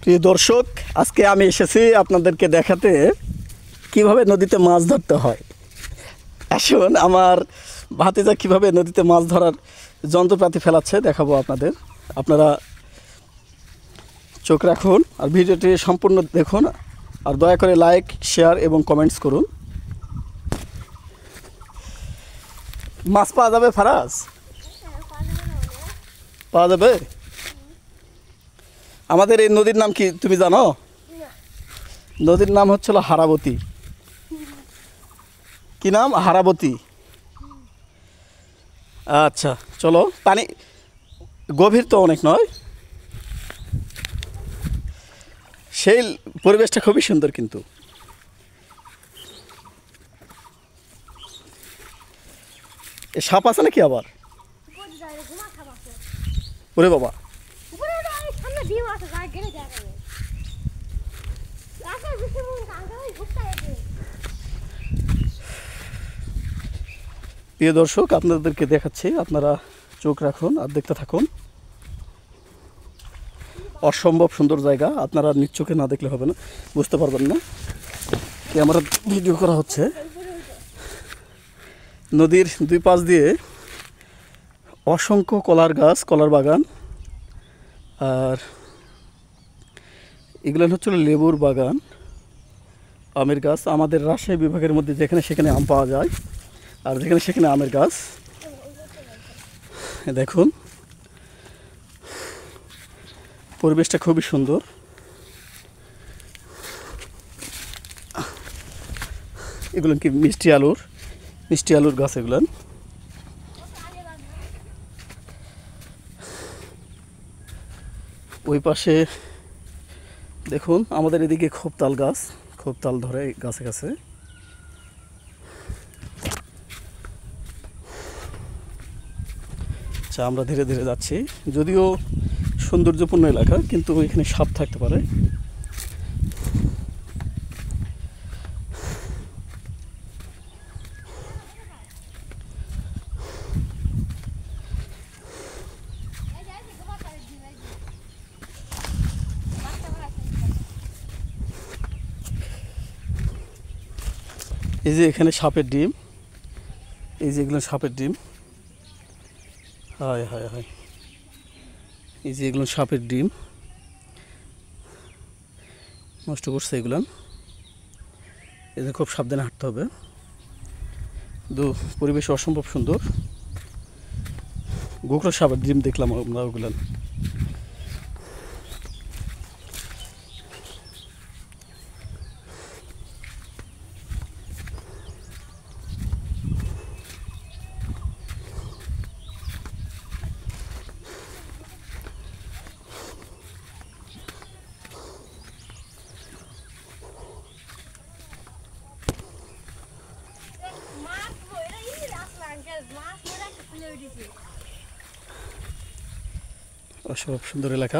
প্রিয় দর্শক, আজকে আমি এসেছি আপনাদেরকে দেখাতে কিভাবে নদীতে মাছ ধরতে হয়। আসুন আমার ভাতিজা কিভাবে নদীতে মাছ ধরার যন্ত্রপাতি ফেলাচ্ছে দেখাবো আপনাদের। আপনারা চোখ রাখুন আর ভিডিওটি সম্পূর্ণ দেখুন, আর দয়া করে লাইক, শেয়ার এবং কমেন্টস করুন। মাছ পাওয়া যাবে ফারাজ? পাওয়া যাবে? আমাদের এই নদীর নাম কি তুমি জানো? নদীর নাম হচ্ছিল হারাবতী। কি নাম? হারাবতী। আচ্ছা চলো, পানি গভীর তো অনেক নয়, সেই পরিবেশটা খুবই সুন্দর। কিন্তু সাপ আছে নাকি আবার? ওরে বাবা, প্রিয় দর্শক আপনাদেরকে দেখাচ্ছি, আপনারা চোখ রাখুন আর দেখতে থাকুন। অসম্ভব সুন্দর জায়গা, আপনারা নিজ চোখে না দেখলে হবে না, বুঝতে পারবেন না। ক্যামেরা ভিডিও করা হচ্ছে। নদীর দুই পাশ দিয়ে অসংখ্য কলার গাছ, কলার বাগান, আর এগুলো হচ্ছিল লেবুর বাগান, আমের গাছ। আমাদের রাজশাহী বিভাগের মধ্যে যেখানে সেখানে আম পাওয়া যায়, আর যেখানে সেখানে আমের গাছ। দেখুন পরিবেশটা খুবই সুন্দর। এগুলো কি মিষ্টি আলুর গাছ এগুলো। ওই পাশে দেখুন আমাদের এদিকে খোপতাল গাছ, খোপতাল ধরে গাছে গাছে। আচ্ছা আমরা ধীরে ধীরে যাচ্ছি, যদিও সৌন্দর্যপূর্ণ এলাকা কিন্তু এখানে সাপ থাকতে পারে। এই যে এখানে সাপের ডিম, এই যে এগুলো সাপের ডিম। হায় হায় হায়, এই যে এগুলো সাপের ডিম নষ্ট করছে এগুলো। এদের খুব সাবধানে হাঁটতে হবে। পরিবেশ অসম্ভব সুন্দর। গোখরা সাপের ডিম দেখলাম আমরা ওগুলো। অসম্ভব সুন্দর এলাকা।